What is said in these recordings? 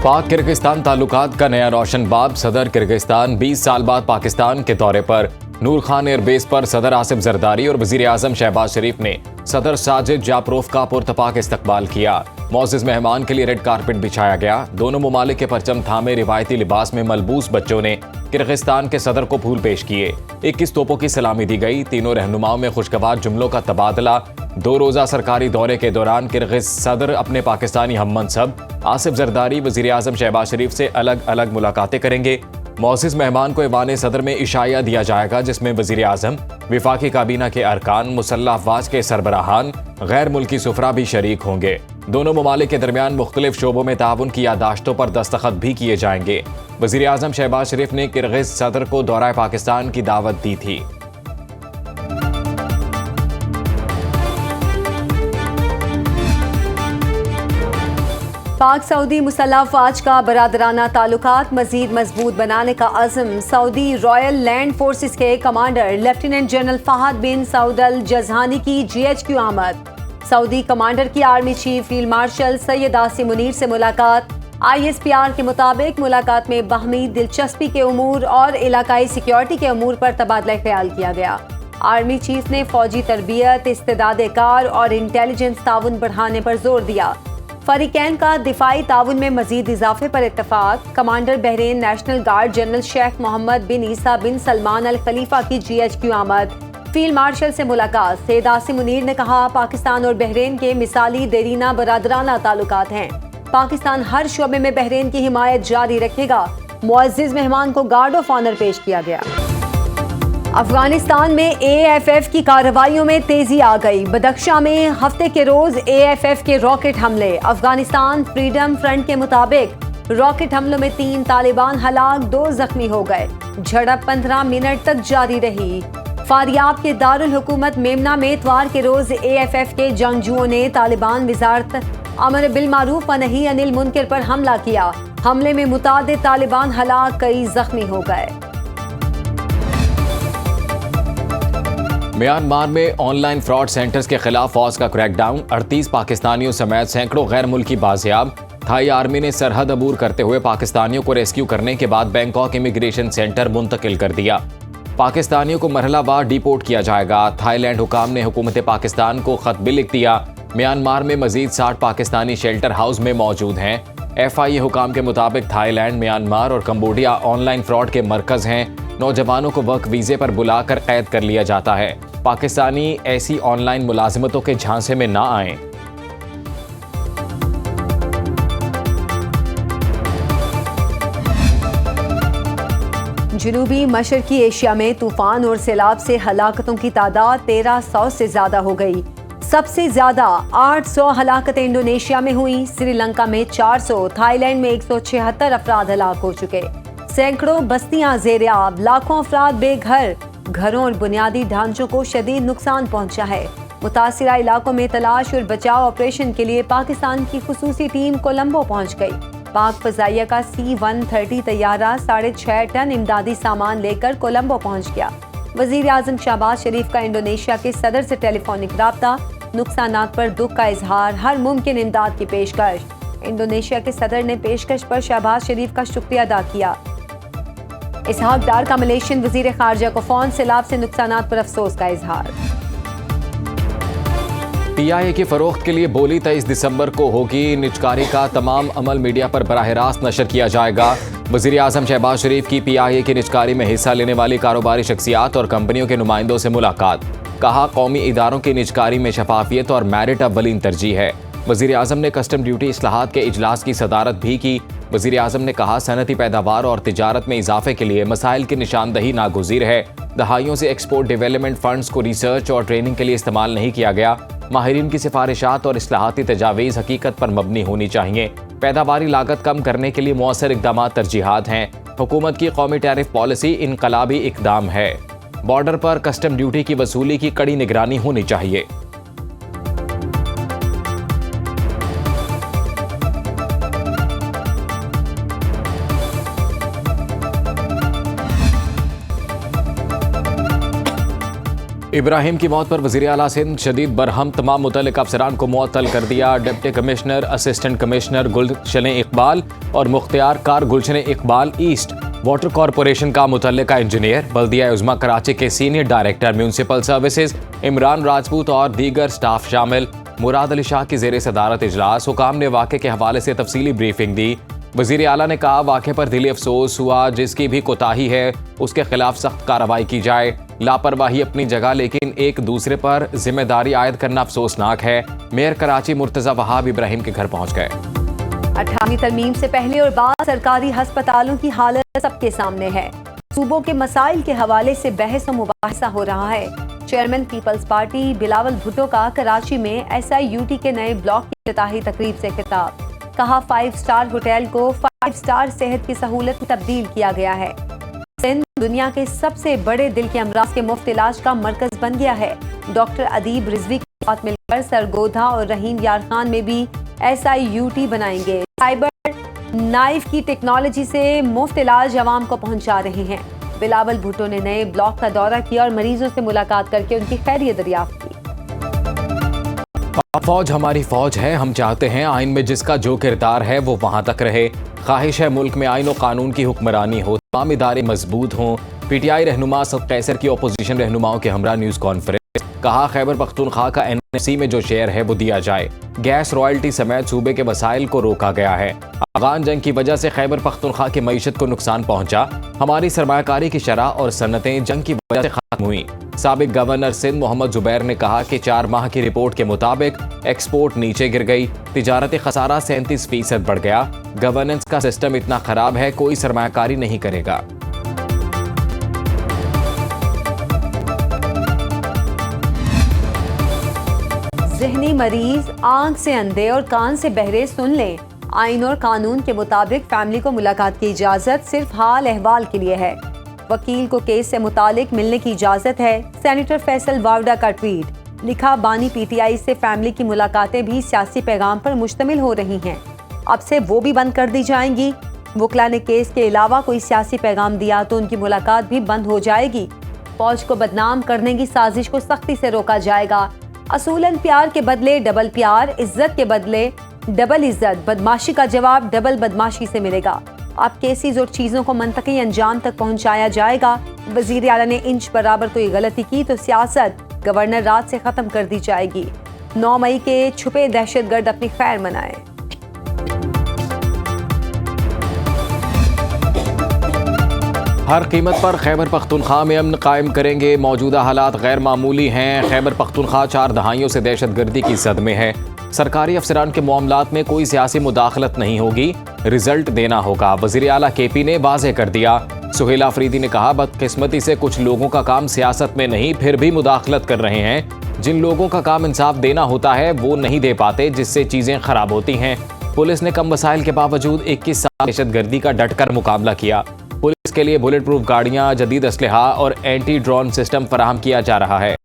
पाक किर्गिस्तान ताल्लुकात का नया रोशन बाब। सदर किर्गिस्तान 20 साल बाद पाकिस्तान के दौरे पर। नूर खान एयरबेस पर सदर आसिफ जरदारी और वजीर आजम शहबाज शरीफ ने सदर साजिद जापरोफ का पुरतपाक इस्तकबाल किया। मोअज़्ज़िज़ मेहमान के लिए रेड कारपेट बिछाया गया। दोनों ममालिक के परचम थामे रिवायती लिबास में मलबूस बच्चों ने किर्गिस्तान के सदर को फूल पेश किए। 21 तोपों की सलामी दी गई। तीनों रहनुमाओं में खुशगवार जुमलों का तबादला। 2 रोज़ा सरकारी दौरे के दौरान किर्गिज सदर अपने पाकिस्तानी हम मनसब आसिफ जरदारी, वजीर आजम शहबाज शरीफ से अलग अलग मुलाकातें करेंगे। मोअज़्ज़िज़ मेहमान को ऐवान सदर में इशाया दिया जाएगा, जिसमें वजीर आजम, विफाकी काबीना के अरकान, मुसल्लह अफवाज के सरबराहान, गैर मुल्की सुफरा भी शरीक होंगे। दोनों ममालिक के दरमियान मुख्तलिफ शोबों में ताउन की यादाश्तों पर दस्तखत भी किए जाएंगे। वजीर आजम शहबाज शरीफ ने किर्गिज सदर को दौरा पाकिस्तान की दावत दी थी। पाक सऊदी मुसल्लह अफवाज का बरादराना ताल्लुकात मजीद मजबूत बनाने का अज़्म। सऊदी रॉयल लैंड फोर्सेस के कमांडर लेफ्टिनेंट जनरल फहद बिन सऊद अल जज़ानी की GHQ आमद। सऊदी कमांडर की army chief field marshal Syed Asim Munir से मुलाकात। ISPR के मुताबिक मुलाकात में बाहमी दिलचस्पी के उमूर और इलाकाई सिक्योरिटी के उमूर पर तबादला ख्याल किया गया। आर्मी चीफ ने फौजी तरबियत, इस्तेदाद कार और इंटेलिजेंस ताउन बढ़ाने पर जोर दिया। फरीकैन का दिफाई ताउन में मजीद इजाफे पर इत्तफाक। Commander Bahrain national guard general Sheikh Mohammed bin Isa bin Salman Al Khalifa की GHQ आमद। फील्ड मार्शल से मुलाकात। सैयद आसिम मुनीर ने कहा, पाकिस्तान और बहरीन के मिसाली देरीना बरादराना ताल्लुकात हैं। पाकिस्तान हर शोबे में बहरीन की हिमायत जारी रखेगा। मुअज़्ज़िज़ मेहमान को गार्ड ऑफ ऑनर पेश किया गया। अफगानिस्तान में AFF की कार्रवाइयों में तेजी आ गई। बदख्शां में हफ्ते के रोज AFF के रॉकेट हमले। अफगानिस्तान फ्रीडम फ्रंट के मुताबिक रॉकेट हमलों में 3 तालिबान हलाक, 2 जख्मी हो गए। झड़प 15 मिनट तक जारी रही। फारियाब के दारुल हुकूमत मेमना में इतवार के रोज AFF के जंगजुओं ने तालिबान वजारत अमर बिल मारूफ व नही अनिल मुनकर पर हमला किया। हमले में मुतादिद तालिबान हलाक, कई जख्मी हो गए। म्यांमार में ऑनलाइन फ्रॉड सेंटर्स के खिलाफ फौज का क्रैकडाउन। 38 पाकिस्तानियों समेत सैकड़ों गैर मुल्की बाजियाब। थाई आर्मी ने सरहद अबूर करते हुए पाकिस्तानियों को रेस्क्यू करने के बाद बैंकॉक इमिग्रेशन सेंटर मुंतकिल कर दिया। पाकिस्तानियों को मरहलावार डिपोर्ट किया जाएगा। थाईलैंड हुकाम ने हुकूमत पाकिस्तान को खत भी लिख दिया। म्यांमार में मजीद 60 पाकिस्तानी शेल्टर हाउस में मौजूद हैं। FIA हुकाम के मुताबिक थाईलैंड, म्यांमार और कंबोडिया ऑनलाइन फ्रॉड के मरकज हैं। नौजवानों को वर्क वीजे पर बुलाकर कैद कर लिया जाता है। पाकिस्तानी ऐसी ऑनलाइन मुलाजिमतों के झांसे में ना आएं। जनूबी मशरकी एशिया में तूफान और सैलाब से हलाकतों की तादाद 1300 से ज्यादा हो गई। सबसे ज्यादा 800 हलाकतें इंडोनेशिया में हुई। श्रीलंका में 400, थाईलैंड में 176 अफराद हलाक हो चुके। सैकड़ों बस्तियां ज़ेर-ए-आब, लाखों अफराद बेघर। घरों और बुनियादी ढांचों को शदीद नुकसान पहुंचा है। मुतासिरा इलाकों में तलाश और बचाव ऑपरेशन के लिए पाकिस्तान की खुसूसी टीम कोलंबो पहुंच गई। पाक फजाइया का C-130 तैयारा 6.5 टन इमदादी सामान लेकर कोलंबो पहुंच गया। वजीर आजम शहबाज शरीफ का इंडोनेशिया के सदर से टेलीफोनिक राब्ता। नुकसानात पर दुख का इजहार, हर मुमकिन इमदाद की पेशकश। इंडोनेशिया के सदर ने पेशकश पर शहबाज शरीफ का शुक्रिया अदा किया। इसहाक डार का मलेशियन वजीर खारजा को फोन। सैलाब से नुकसानात पर अफसोस का इजहार। PIA की फरोख्त के लिए बोली 23 दिसंबर को होगी। निजकारी का तमाम अमल मीडिया पर बराह रास्त नशर किया जाएगा। वजीर आजम शहबाज शरीफ की PIA की निजकारी में हिस्सा लेने वाली कारोबारी शख्सियात और कंपनियों के नुमाइंदों से मुलाकात। कहा, कौमी इदारों की निजकारी में शफाफियत और मेरिट अव्वलीन तरजीह है। वजीर आजम ने कस्टम ड्यूटी इस्लाहात के इजलास की सदारत भी की। वजीर आजम ने कहा, सनती पैदावार और तिजारत में इजाफे के लिए मसाइल की निशानदही नागुज़ीर है। दहाइयों से एक्सपोर्ट डेवलपमेंट फंड्स को रिसर्च और ट्रेनिंग के लिए इस्तेमाल नहीं किया गया। माहिरीन की सिफारिशात और इस्लाहाती तजावीज़ हकीकत पर मबनी होनी चाहिए। पैदावारी लागत कम करने के लिए मौसर इक़दामात तरजीहात हैं। हुकूमत की कौमी टैरिफ पॉलिसी इनकलाबी इक़दाम है। बॉर्डर पर कस्टम ड्यूटी की वसूली की कड़ी निगरानी होनी चाहिए। इब्राहिम की मौत पर वज़ीर आला सिंध शदीद बरहम, तमाम मुतल्लिक़ अफसरान को मुअत्तल कर दिया। डिप्टी कमिश्नर, असिस्टेंट कमिश्नर गुलशन इकबाल और मुख्तियार कार गुलशन इकबाल ईस्ट, वाटर कॉरपोरेशन का मुतल्लिका इंजीनियर, बल्दिया उज़्मा कराची के senior director municipal services Imran Rajput और दीगर स्टाफ शामिल। मुराद अली शाह की ज़ेर सदारत इजलास हुकाम ने वाक़े के हवाले से तफसीली ब्रीफिंग दी। वज़ीर आला ने कहा, वाक़े पर दिली अफसोस हुआ, जिसकी भी कोताही है उसके खिलाफ सख्त कार्रवाई की जाए। लापरवाही अपनी जगह, लेकिन एक दूसरे पर जिम्मेदारी आयद करना अफसोसनाक है। मेयर कराची मुर्तज़ा वहाब इब्राहिम के घर पहुंच गए। 18वीं तरमीम से पहले और बाद सरकारी हस्पतालों की हालत सबके सामने है। सूबों के मसाइल के हवाले से बहस और मुबाहिसा हो रहा है। Chairman Peoples Party Bilawal Bhutto का कराची में SIUT के नए ब्लॉक की इफ्तिताही तकरीब से खिताब। कहा, 5 स्टार होटल को 5 स्टार सेहत की सहूलत में तब्दील किया गया है। सिंध दुनिया के सबसे बड़े दिल के अमराज के मुफ्त इलाज का मरकज बन गया है। डॉक्टर अदीब रिजवी के साथ मिलकर सरगोधा और रहीम यार खान में भी SIUT बनाएंगे। साइबर नाइफ की टेक्नोलॉजी से मुफ्त इलाज आवाम को पहुंचा रहे हैं। बिलावल भुट्टो ने नए ब्लॉक का दौरा किया और मरीजों से मुलाकात करके उनकी खैरियत दरियाफ्त की। फौज हमारी फौज है, हम चाहते हैं आइन में जिसका जो किरदार है वो वहाँ तक रहे। ख्वाहिश है मुल्क में आइन और कानून की हुक्मरानी हो, तमाम इदारे मजबूत हों। PTI रहनुमा सद कैसर की अपोजिशन रहनुमाओं के हमरा न्यूज़ कॉन्फ्रेंस। कहा, खैबर पख्तूनख्वा का NFC में जो शेयर है वो दिया जाए। गैस रॉयल्टी समेत सूबे के वसाइल को रोका गया है। अफगान जंग की वजह से खैबर पख्तूनख्वा की मईशत को नुकसान पहुंचा। हमारी सरमायाकारी की शरह और सनतें जंग की वजह से खत्म हुई। साबिक गवर्नर सिंध मोहम्मद जुबैर ने कहा कि 4 माह की रिपोर्ट के मुताबिक एक्सपोर्ट नीचे गिर गई, तिजारती खसारा 37% बढ़ गया। गवर्नेंस का सिस्टम इतना खराब है, कोई सरमायाकारी नहीं करेगा। ज़हनी मरीज, आंख से अंधे और कान से बहरे सुन लें। आइन और कानून के मुताबिक फैमिली को मुलाकात की इजाज़त सिर्फ हाल अहवाल के लिए है। वकील को केस से मुतालिक मिलने की इजाज़त है। सेनेटर फैसल वावडा का ट्वीट। लिखा, बानी PTI से फैमिली की मुलाकातें भी सियासी पैगाम पर मुश्तमिल हो रही हैं। अब से वो भी बंद कर दी जाएंगी। वकला ने केस के अलावा कोई सियासी पैगाम दिया तो उनकी मुलाकात भी बंद हो जाएगी। फौज को बदनाम करने की साजिश को सख्ती से रोका जाएगा। असूलन प्यार के बदले डबल प्यार, इज्जत के बदले डबल इज्जत, बदमाशी का जवाब डबल बदमाशी से मिलेगा। अब केसेस और चीज़ों को मंतकी अंजाम तक पहुंचाया जाएगा। वज़ीर आला ने इंच बराबर कोई गलती की तो सियासत गवर्नर राज से ख़त्म कर दी जाएगी। 9 मई के छुपे दहशतगर्द अपनी खैर मनाएं। हर कीमत पर खैबर पख्तूनख्वा में अमन कायम करेंगे। मौजूदा हालात गैर मामूली हैं। खैबर पख्तूनख्वा 4 दहाइयों से दहशतगर्दी की जद में है। सरकारी अफसरान के मामलात में कोई सियासी मुदाखलत नहीं होगी, रिजल्ट देना होगा। वज़ीर आला KP ने वाज़ेह कर दिया। सुहेल आफरीदी ने कहा, बदकिस्मती से कुछ लोगों का काम सियासत में नहीं फिर भी मुदाखलत कर रहे हैं। जिन लोगों का काम इंसाफ देना होता है वो नहीं दे पाते, जिससे चीज़ें खराब होती हैं। पुलिस ने कम वसाइल के बावजूद 21 साल दहशतगर्दी का डटकर मुकाबला किया। पुलिस के लिए बुलेट प्रूफ गाड़ियां, जदीद असलहा और एंटी ड्रोन सिस्टम फराहम किया जा रहा है।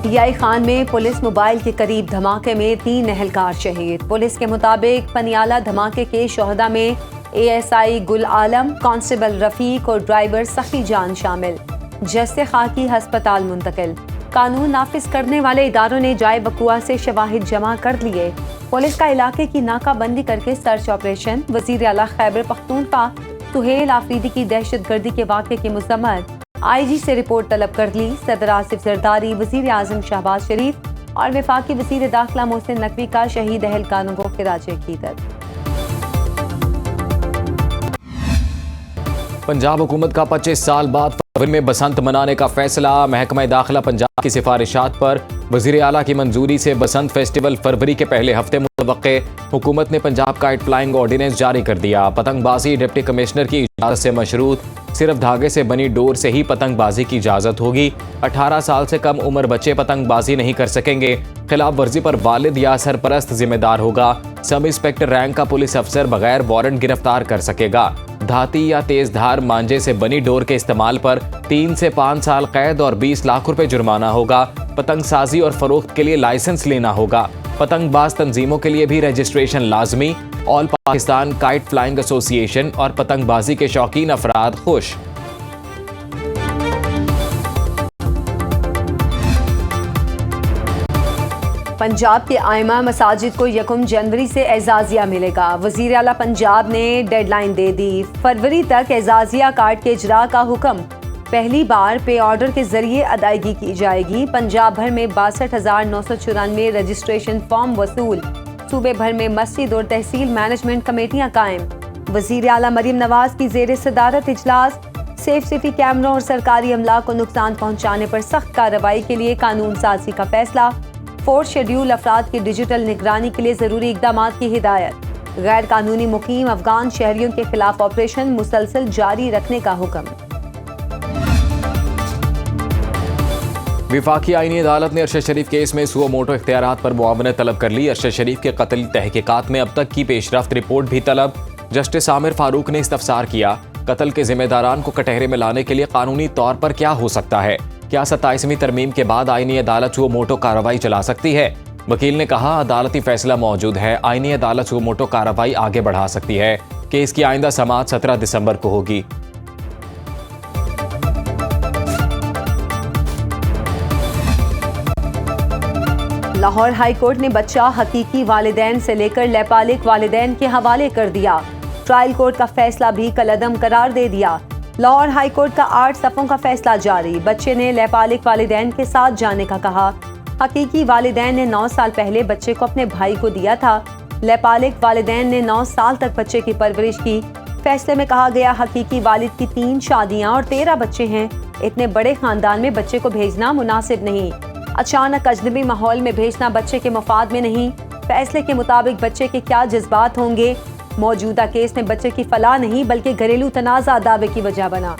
DI खान में पुलिस मोबाइल के करीब धमाके में 3 एहलकार शहीद। पुलिस के मुताबिक पनियाला धमाके के शोहदा में ASI गुल आलम, कांस्टेबल रफीक और ड्राइवर सखी जान शामिल। जस्से खाकी हस्पताल मुंतकिल। कानून नाफिज करने वाले इदारों ने जाए वकुआ से शवाहिद जमा कर लिए। पुलिस का इलाके की नाकाबंदी करके सर्च ऑपरेशन। वज़ीर आला खैबर पख्तूनख्वा सुहेल आफरीदी की दहशतगर्दी के वाक़े की मज़म्मत। IG से रिपोर्ट तलब कर ली। सदर आसिफ जरदारी, वज़ीर आज़म शहबाज शरीफ और वफाकी वज़ीर दाखिला मोहसिन नकवी का शहीद एहलकारों को खिराज अक़ीदत। पंजाब हुकूमत का 25 साल बाद फरवरी में बसंत मनाने का फैसला। महकमा दाखिला पंजाब की सिफारिशात पर वज़ीर आला की मंजूरी से बसंत फेस्टिवल फरवरी के पहले हफ्ते मुतवक्के। हुकूमत ने पंजाब काइट फ्लाइंग ऑर्डिनेंस जारी कर दिया। पतंगबाजी डिप्टी कमिश्नर की इजाज़त से मशरूत। सिर्फ धागे से बनी डोर से ही पतंगबाजी की इजाज़त होगी। 18 साल से कम उम्र बच्चे पतंगबाजी नहीं कर सकेंगे। खिलाफ वर्जी पर वालिद या सरपरस्त जिम्मेदार होगा। सब इंस्पेक्टर रैंक का पुलिस अफसर बगैर वारंट गिरफ्तार कर सकेगा। धाती या तेज धार मांझे से बनी डोर के इस्तेमाल पर 3 से 5 साल कैद और 20 लाख रुपए जुर्माना होगा। पतंग साजी और फरोख्त के लिए लाइसेंस लेना होगा। पतंगबाज तंजीमों के लिए भी रजिस्ट्रेशन लाजमी। All Pakistan kite flying association और पतंगबाजी के शौकीन अफराद खुश। पंजाब के आइमा मसाजिद को 1 जनवरी से एजाजिया मिलेगा। वजीर आला पंजाब ने डेडलाइन दे दी। फरवरी तक एजाजिया कार्ड के इजरा का हुक्म। पहली बार पे ऑर्डर के जरिए अदायगी की जाएगी। पंजाब भर में 62,994 रजिस्ट्रेशन फॉर्म वसूल। सूबे भर में मस्जिद और तहसील मैनेजमेंट कमेटियां कायम। वजीर आला मरीम नवाज की जेर सदारत इजलास। सेफ सिटी कैमरों और सरकारी अमला को नुकसान पहुंचाने पर सख्त कार्रवाई के लिए कानून साजी का फैसला। 4 शेड्यूल अफराद की डिजिटल निगरानी के लिए जरूरी इकदाम की हिदायत। गैर कानूनी मुकीम अफगान शहरियों के खिलाफ ऑपरेशन मुसलसल जारी रखने का हुक्म। विफाकी आईनी अदालत ने अरशद शरीफ केस में सुओ मोटो इख्तियारात पर मुआवनत तलब कर ली। अरशद शरीफ के कत्ल तहकीकात में अब तक की पेशरफ्त रिपोर्ट भी तलब। जस्टिस आमिर फारूक ने इस्तफसार किया। कत्ल के जिम्मेदारान को कटहरे में लाने के लिए कानूनी तौर पर क्या हो सकता है? क्या 27वीं तरमीम के बाद आईनी अदालत सुओ मोटो कार्रवाई चला सकती है? वकील ने कहा, अदालती फैसला मौजूद है। आईनी अदालत सुओ मोटो कार्रवाई आगे बढ़ा सकती है। केस की आइंदा समाअत 17 दिसंबर को होगी। लाहौर हाई कोर्ट ने बच्चा हकीकी वालिदैन से लेकर लैपालिक वालिदैन के हवाले कर दिया। ट्रायल कोर्ट का फैसला भी कलअदम करार दे दिया। लाहौर हाई कोर्ट का 8 सफ़ों का फैसला जारी। बच्चे ने लैपालिक वालिदैन के साथ जाने का कहा। हकीकी वालिदैन ने 9 साल पहले बच्चे को अपने भाई को दिया था। लैपालिक वालिदैन ने 9 साल तक बच्चे की परवरिश की। फैसले में कहा गया, हकीकी वालिद की 3 शादियां और 13 बच्चे हैं। इतने बड़े खानदान में बच्चे को भेजना मुनासिब नहीं। अचानक अजनबी माहौल में भेजना बच्चे के मुफाद में नहीं। फैसले के मुताबिक बच्चे के क्या जज्बात होंगे? मौजूदा केस में बच्चे की फलाह नहीं बल्कि घरेलू तनाज़ा दावे की वजह बना।